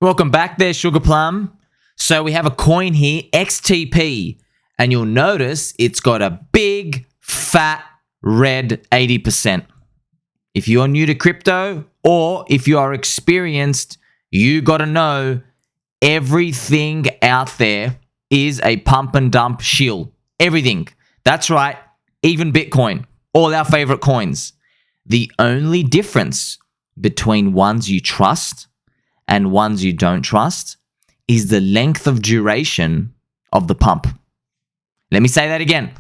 Welcome back there, Sugar Plum. So we have a coin here, XTP, and you'll notice it's got a big, fat, red 80%. If you're new to crypto or if you are experienced, you got to know everything out there is a pump and dump shield. Everything. That's right. Even Bitcoin. All our favorite coins. The only difference between ones you trust and ones you don't trust is the length of duration of the pump. Let me say that again.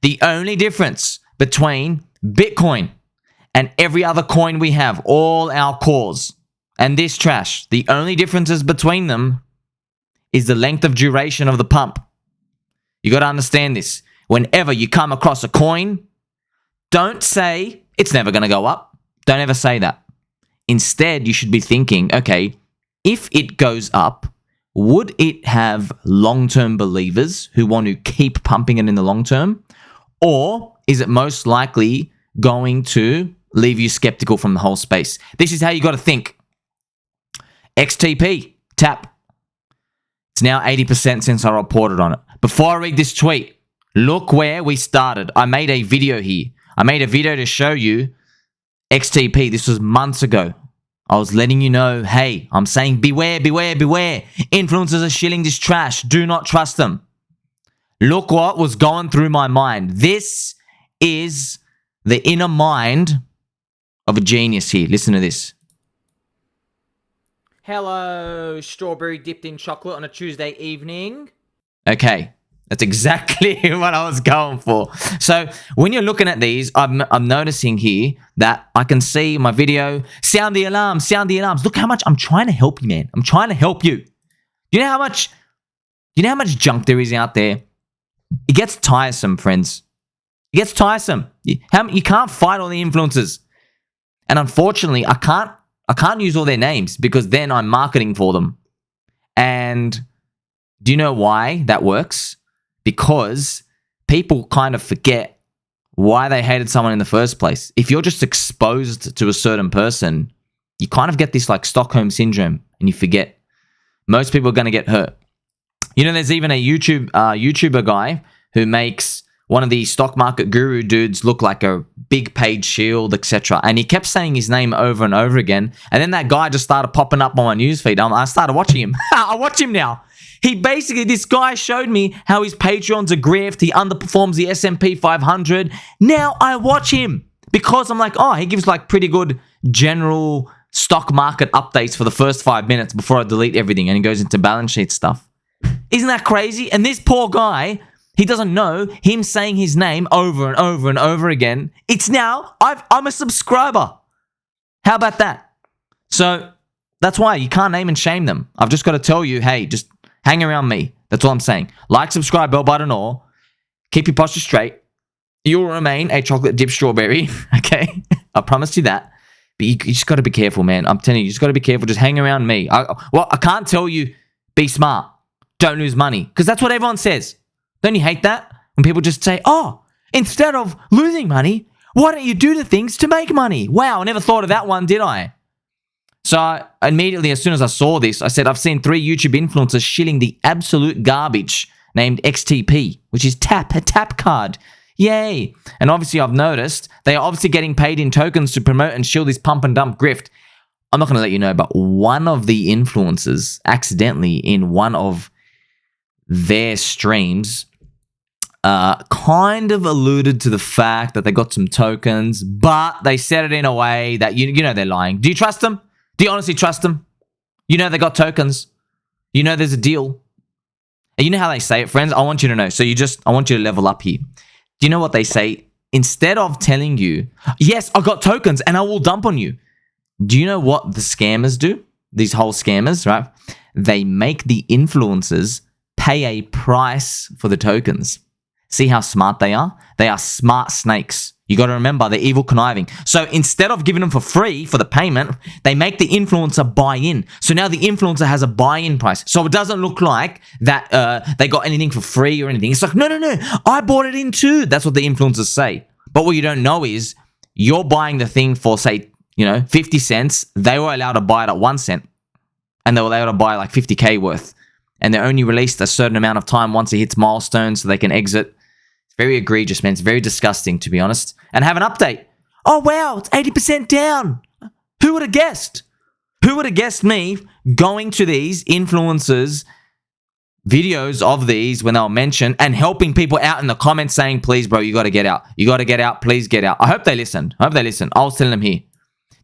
The only difference between Bitcoin and every other coin we have, all our cores, and this trash, the only differences between them is the length of duration of the pump. You got to understand this. Whenever you come across a coin, don't say it's never going to go up. Don't ever say that. Instead, you should be thinking, okay, if it goes up, would it have long-term believers who want to keep pumping it in the long term? Or is it most likely going to leave you skeptical from the whole space? This is how you got to think. XTP, tap. It's now 80% since I reported on it. Before I read this tweet, look where we started. I made a video here. I made a video to show you XTP. This was months ago. I was letting you know, hey, I'm saying beware, beware, beware. Influencers are shilling this trash. Do not trust them. Look what was going through my mind. This is the inner mind of a genius here. Listen to this. Hello, strawberry dipped in chocolate on a Tuesday evening. Okay, that's exactly what I was going for. So when you're looking at these, I'm noticing here that I can see my video, sound the alarms, sound the alarms. Look how much I'm trying to help you, man. I'm trying to help you. You know how much junk there is out there? It gets tiresome, friends. It gets tiresome. You can't fight all the influencers. And unfortunately, I can't use all their names because then I'm marketing for them. And do you know why that works? Because people kind of forget why they hated someone in the first place. If you're just exposed to a certain person, you kind of get this like Stockholm syndrome and you forget. Most people are going to get hurt. You know, there's even a YouTuber guy who makes one of the stock market guru dudes look like a big paid shield, etc. And he kept saying his name over and over again. And then that guy just started popping up on my newsfeed. I started watching him. I watch him now. This guy showed me how his Patreon's a grift. He underperforms the S&P 500. Now I watch him because I'm like, oh, he gives like pretty good general stock market updates for the first 5 minutes before I delete everything. And he goes into balance sheet stuff. Isn't that crazy? And this poor guy, he doesn't know him saying his name over and over and over again. It's now, I'm a subscriber. How about that? So that's why you can't name and shame them. I've just got to tell you, hey, just hang around me. That's all I'm saying. Like, subscribe, bell button, or keep your posture straight. You will remain a chocolate dip strawberry. Okay? I promise you that. But you just got to be careful, man. I'm telling you, you just got to be careful. Just hang around me. I can't tell you, be smart. Don't lose money. Because that's what everyone says. Don't you hate that? When people just say, oh, instead of losing money, why don't you do the things to make money? Wow, I never thought of that one, did I? So immediately, as soon as I saw this, I said, I've seen 3 YouTube influencers shilling the absolute garbage named XTP, which is a tap card. Yay. And obviously, I've noticed they are obviously getting paid in tokens to promote and shill this pump and dump grift. I'm not going to let you know, but one of the influencers accidentally in one of their streams kind of alluded to the fact that they got some tokens, but they said it in a way that, you know, they're lying. Do you trust them? Do you honestly trust them? You know they got tokens. You know there's a deal. And you know how they say it, friends? I want you to know. I want you to level up here. Do you know what they say? Instead of telling you, yes, I got tokens and I will dump on you. Do you know what the scammers do? These whole scammers, right? They make the influencers pay a price for the tokens. See how smart they are? They are smart snakes. You got to remember, they're evil conniving. So instead of giving them for free for the payment, they make the influencer buy in. So now the influencer has a buy-in price. So it doesn't look like that they got anything for free or anything. It's like, no, I bought it in too. That's what the influencers say. But what you don't know is you're buying the thing for, say, 50 cents. They were allowed to buy it at 1 cent. and they were able to buy like 50k worth. And they're only released a certain amount of time once it hits milestones so they can exit. It's very egregious, man. It's very disgusting, to be honest. And have an update. Oh, wow, it's 80% down. Who would have guessed? Who would have guessed me going to these influencers' videos of these when they were mentioned and helping people out in the comments saying, please, bro, you got to get out. You got to get out. Please get out. I hope they listened. I was telling them here.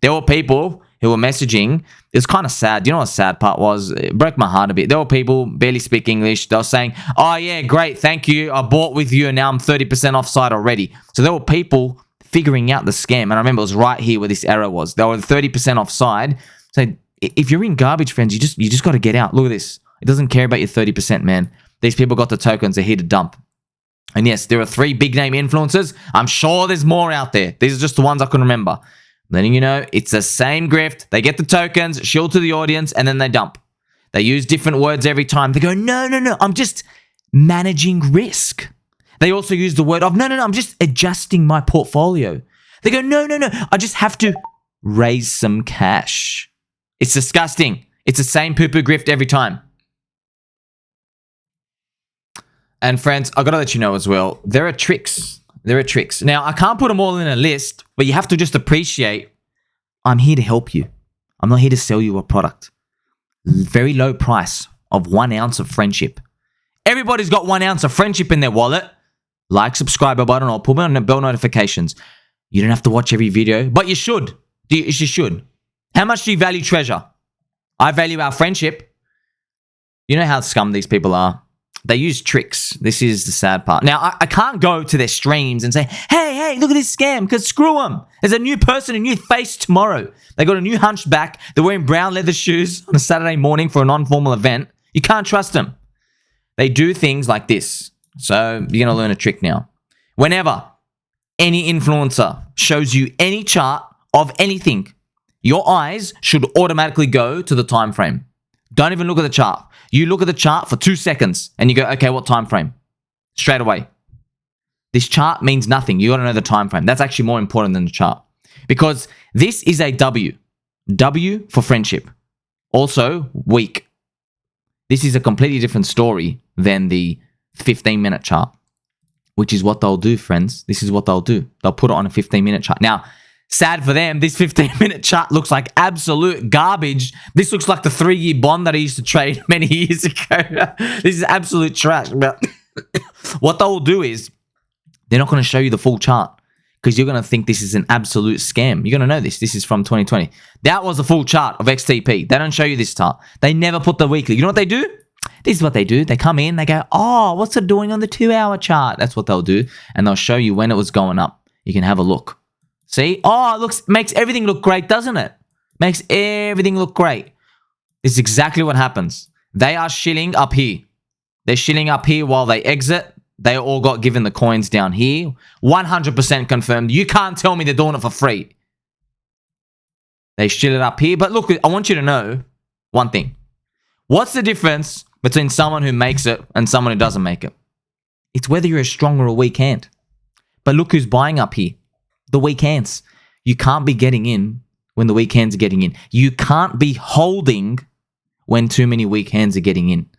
There were people who were messaging. It was kind of sad. You know what the sad part was? It broke my heart a bit. There were people barely speak English. They were saying, oh, yeah, great. Thank you. I bought with you and now I'm 30% offside already. So there were people figuring out the scam. And I remember it was right here where this error was. They were 30% offside. So if you're in garbage, friends, you just got to get out. Look at this. It doesn't care about your 30%, man. These people got the tokens. They're here to dump. And yes, there are 3 big name influencers. I'm sure there's more out there. These are just the ones I can remember. Letting you know, it's the same grift. They get the tokens, shield to the audience, and then they dump. They use different words every time. They go, no, I'm just managing risk. They also use the word of, no, I'm just adjusting my portfolio. They go, no, I just have to raise some cash. It's disgusting. It's the same poo-poo grift every time. And friends, I gotta let you know as well, there are tricks. Now, I can't put them all in a list, but you have to just appreciate, I'm here to help you. I'm not here to sell you a product. Very low price of 1 ounce of friendship. Everybody's got 1 ounce of friendship in their wallet. Like, subscribe button, or put on the bell notifications. You don't have to watch every video, but you should. You should. How much do you value treasure? I value our friendship. You know how scum these people are. They use tricks. This is the sad part. Now, I can't go to their streams and say, hey, look at this scam, because screw them. There's a new person, a new face tomorrow. They got a new hunchback. They're wearing brown leather shoes on a Saturday morning for a non-formal event. You can't trust them. They do things like this. So you're going to learn a trick now. Whenever any influencer shows you any chart of anything, your eyes should automatically go to the time frame. Don't even look at the chart. You look at the chart for 2 seconds and you go, okay, what time frame? Straight away. This chart means nothing. You got to know the time frame. That's actually more important than the chart, because this is a W. W for friendship. Also, week. This is a completely different story than the 15-minute chart, which is what they'll do, friends. This is what they'll do. They'll put it on a 15-minute chart. Now, sad for them, this 15-minute chart looks like absolute garbage. This looks like the 3-year bond that I used to trade many years ago. This is absolute trash. But what they'll do is they're not going to show you the full chart, because you're going to think this is an absolute scam. You're going to know this. This is from 2020. That was the full chart of XTP. They don't show you this chart. They never put the weekly. You know what they do? This is what they do. They come in, they go, oh, what's it doing on the 2-hour chart? That's what they'll do. And they'll show you when it was going up. You can have a look. See? Oh, it makes everything look great, doesn't it? Makes everything look great. This is exactly what happens. They are shilling up here. They're shilling up here while they exit. They all got given the coins down here. 100% confirmed. You can't tell me they're doing it for free. They shill it up here. But look, I want you to know one thing. What's the difference between someone who makes it and someone who doesn't make it? It's whether you're a strong or a weak hand. But look who's buying up here. The weak hands. You can't be getting in when the weak hands are getting in. You can't be holding when too many weak hands are getting in.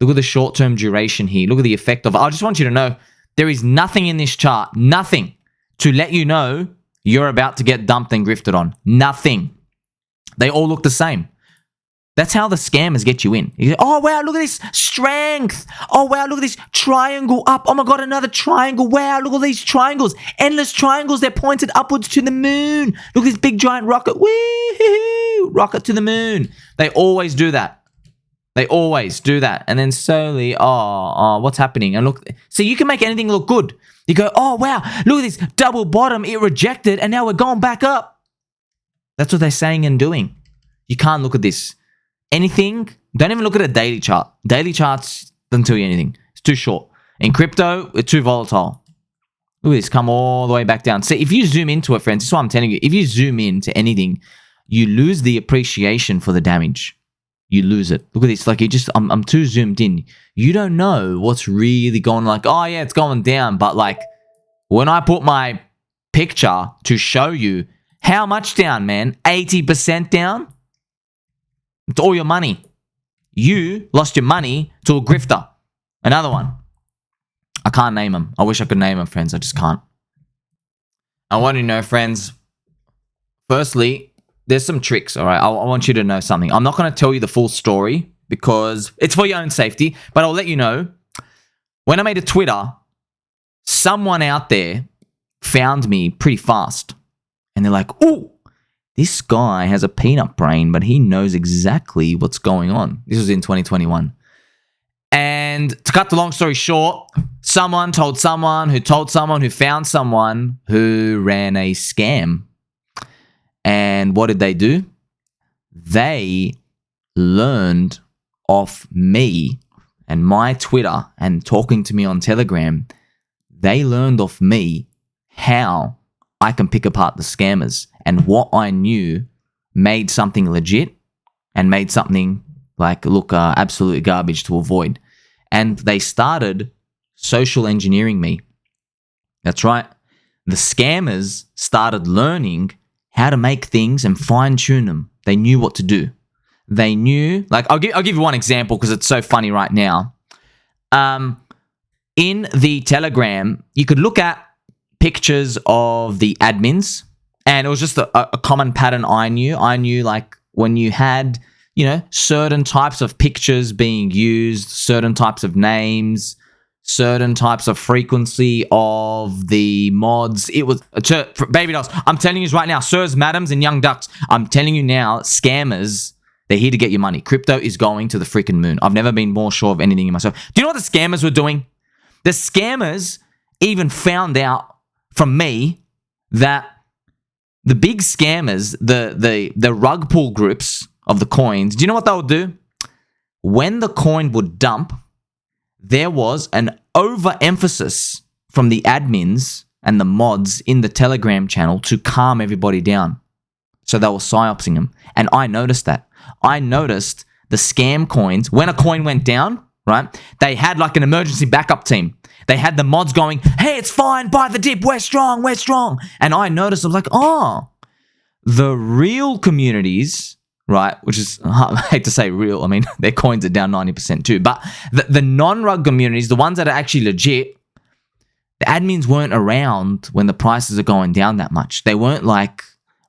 Look at the short-term duration here. Look at the effect of it. I just want you to know there is nothing in this chart, nothing to let you know you're about to get dumped and grifted on. Nothing. They all look the same. That's how the scammers get you in. You go, oh, wow, look at this strength. Oh, wow, look at this triangle up. Oh, my God, another triangle. Wow, look at these triangles. Endless triangles. They're pointed upwards to the moon. Look at this big giant rocket. Woo-hoo-hoo. Rocket to the moon. They always do that. They always do that. And then slowly, what's happening? And look, see, you can make anything look good. You go, oh, wow, look at this double bottom. It rejected, and now we're going back up. That's what they're saying and doing. You can't look at this. Anything, don't even look at a daily chart. Daily charts doesn't tell you anything. It's too short. In crypto, it's too volatile. Look at this, come all the way back down. See, if you zoom into it, friends, this is what I'm telling you. If you zoom into anything, you lose the appreciation for the damage. You lose it. Look at this, like I'm too zoomed in. You don't know what's really going, like, oh yeah, it's going down. But like, when I put my picture to show you how much down, man, 80% down. It's all your money. You lost your money to a grifter. Another one. I can't name them. I wish I could name them, friends. I just can't. I want you to know, friends, firstly, there's some tricks, all right? I want you to know something. I'm not going to tell you the full story because it's for your own safety, but I'll let you know. When I made a Twitter, someone out there found me pretty fast. And they're like, oh, this guy has a peanut brain, but he knows exactly what's going on. This was in 2021. And to cut the long story short, someone told someone who told someone who found someone who ran a scam. And what did they do? They learned off me and my Twitter and talking to me on Telegram. They learned off me how I can pick apart the scammers and what I knew made something legit and made something like look absolute garbage to avoid. And they started social engineering me. That's right. The scammers started learning how to make things and fine tune them. They knew what to do. They knew, like, I'll give you one example because it's so funny right now. In the Telegram, you could look at pictures of the admins, and it was just a common pattern I knew. I knew, like, when you had, certain types of pictures being used, certain types of names, certain types of frequency of the mods. It was, baby dolls, I'm telling you right now, sirs, madams, and young ducks, I'm telling you now, scammers, they're here to get your money. Crypto is going to the freaking moon. I've never been more sure of anything in myself. Do you know what the scammers were doing? The scammers even found out from me that the big scammers, the rug pull groups of the coins, do you know what they would do? When the coin would dump, there was an overemphasis from the admins and the mods in the Telegram channel to calm everybody down. So they were psyopsing them. And I noticed that. I noticed the scam coins, when a coin went down, right, they had like an emergency backup team. They had the mods going, hey, it's fine, buy the dip, we're strong, we're strong. And I noticed, I was like, oh, the real communities, right, which is, I hate to say real, I mean, their coins are down 90% too, but the non-rug communities, the ones that are actually legit, the admins weren't around when the prices are going down that much. They weren't like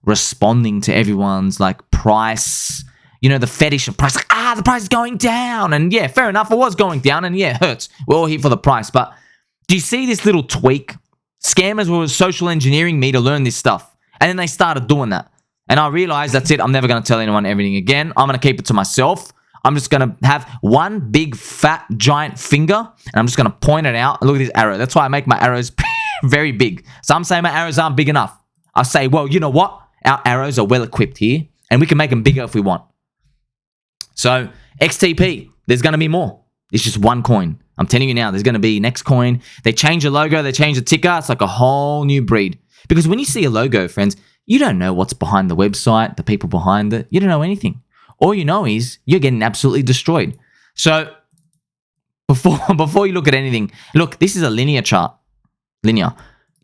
responding to everyone's like price, the fetish of price, like, the price is going down. And yeah, fair enough, it was going down, and yeah, it hurts. We're all here for the price. But do you see this little tweak? Scammers were social engineering me to learn this stuff. And then they started doing that. And I realized, that's it, I'm never going to tell anyone everything again. I'm going to keep it to myself. I'm just going to have one big, fat, giant finger, and I'm just going to point it out. Look at this arrow. That's why I make my arrows very big. Some say my arrows aren't big enough. I say, well, you know what? Our arrows are well equipped here, and we can make them bigger if we want. So, XTP, there's going to be more. It's just one coin. I'm telling you now, there's going to be next coin. They change the logo, they change the ticker. It's like a whole new breed. Because when you see a logo, friends, you don't know what's behind the website, the people behind it. You don't know anything. All you know is you're getting absolutely destroyed. So, before you look at anything, look, this is a linear chart. Linear.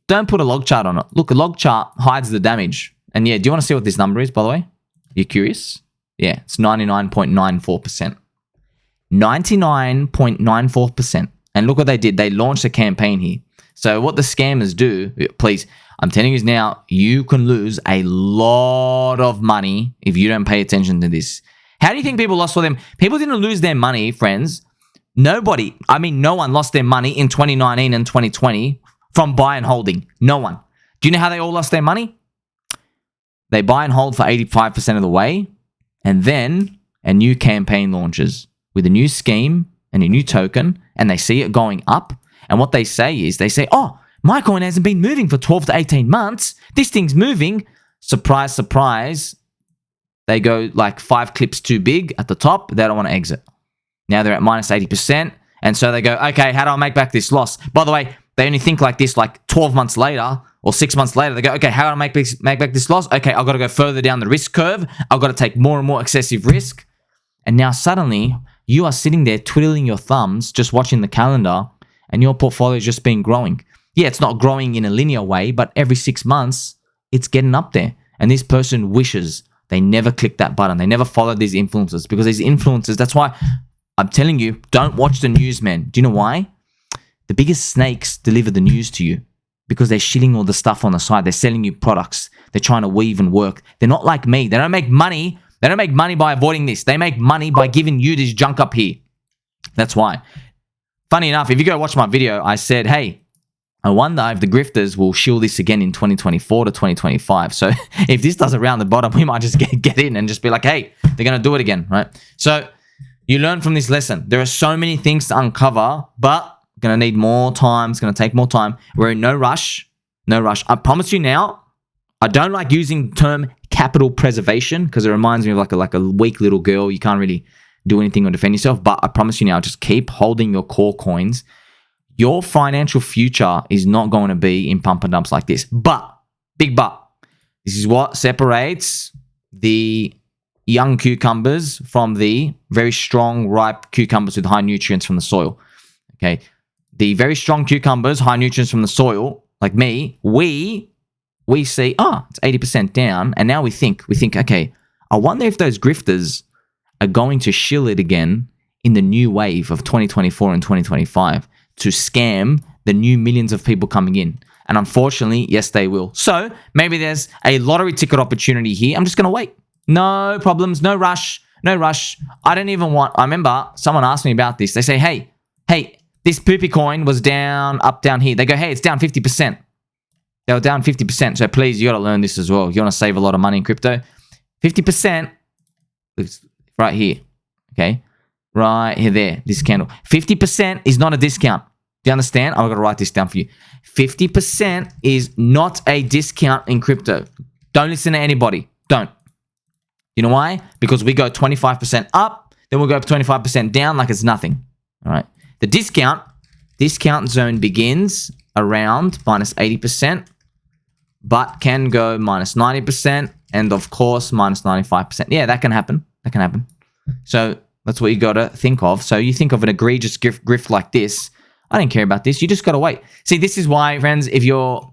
Don't put a log chart on it. Look, a log chart hides the damage. And yeah, do you want to see what this number is, by the way? You curious? Yeah, it's 99.94%. 99.94%. And look what they did. They launched a campaign here. So what the scammers do, please, I'm telling you now, you can lose a lot of money if you don't pay attention to this. How do you think people lost all them? People didn't lose their money, friends. No one lost their money in 2019 and 2020 from buy and holding. No one. Do you know how they all lost their money? They buy and hold for 85% of the way, and then a new campaign launches with a new scheme and a new token, and they see it going up. And what they say is, oh, my coin hasn't been moving for 12 to 18 months. This thing's moving. Surprise, surprise. They go like 5 clips too big at the top. They don't want to exit. Now they're at minus 80%. And so they go, okay, how do I make back this loss? By the way, they only think like this like 12 months later or 6 months later. They go, okay, how do I make back this loss? Okay, I've got to go further down the risk curve. I've got to take more and more excessive risk. And now suddenly you are sitting there twiddling your thumbs, just watching the calendar, and your portfolio is just been growing. Yeah, it's not growing in a linear way, but every 6 months, it's getting up there. And this person wishes They never click that button. They never follow these influencers, because these influencers, that's why I'm telling you, don't watch the news, man. Do you know why? The biggest snakes deliver the news to you because they're shitting all the stuff on the side. They're selling you products. They're trying to weave and work. They're not like me. They don't make money. They don't make money by avoiding this. They make money by giving you this junk up here. That's why. Funny enough, if you go watch my video, I said, hey, I wonder if the grifters will shill this again in 2024 to 2025. So if this does around the bottom, we might just get in and just be like, hey, they're going to do it again, right? So you learn from this lesson. There are so many things to uncover, but going to need more time. It's going to take more time. We're in no rush. No rush. I promise you now, I don't like using the term capital preservation because it reminds me of like a weak little girl. You can't really do anything or defend yourself. But I promise you now, just keep holding your core coins. Your financial future is not going to be in pump and dumps like this. But, big but, this is what separates the young cucumbers from the very strong, ripe cucumbers with high nutrients from the soil. Okay. The very strong cucumbers, high nutrients from the soil, like me, we see, it's 80% down. And now we think, okay, I wonder if those grifters are going to shill it again in the new wave of 2024 and 2025 to scam the new millions of people coming in. And unfortunately, yes, they will. So maybe there's a lottery ticket opportunity here. I'm just going to wait. No problems, no rush, no rush. I remember someone asked me about this. They say, hey, this poopy coin was up, down here. They go, hey, it's down 50%. They were down 50%. So please, you got to learn this as well. You want to save a lot of money in crypto. 50%, right here. Okay. Right here, there, this candle. 50% is not a discount. Do you understand? I'm going to write this down for you. 50% is not a discount in crypto. Don't listen to anybody. Don't. You know why? Because we go 25% up, then we'll go 25% down like it's nothing. All right. The discount zone begins around minus 80%, but can go minus 90%, and of course, minus 95%. Yeah, that can happen. That can happen. So that's what you got to think of. So you think of an egregious grift like this. I don't care about this. You just got to wait. See, this is why, friends, if you're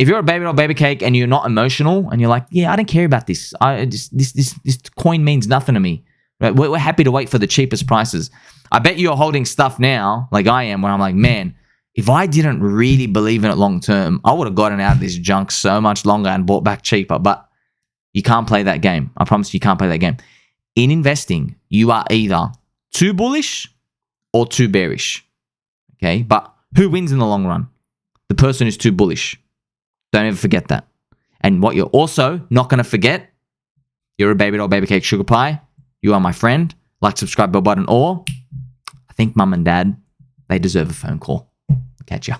a baby doll, baby cake, and you're not emotional, and you're like, yeah, I don't care about this. This coin means nothing to me. Right? We're happy to wait for the cheapest prices. I bet you're holding stuff now, like I am, where I'm like, man, if I didn't really believe in it long term, I would have gotten out of this junk so much longer and bought back cheaper. But you can't play that game. I promise you can't play that game. In investing, you are either too bullish or too bearish. Okay, but who wins in the long run? The person who's too bullish. Don't ever forget that. And what you're also not going to forget, you're a baby doll, baby cake, sugar pie. You are my friend. Like, subscribe, bell button, or I think mum and dad, they deserve a phone call. Catch ya.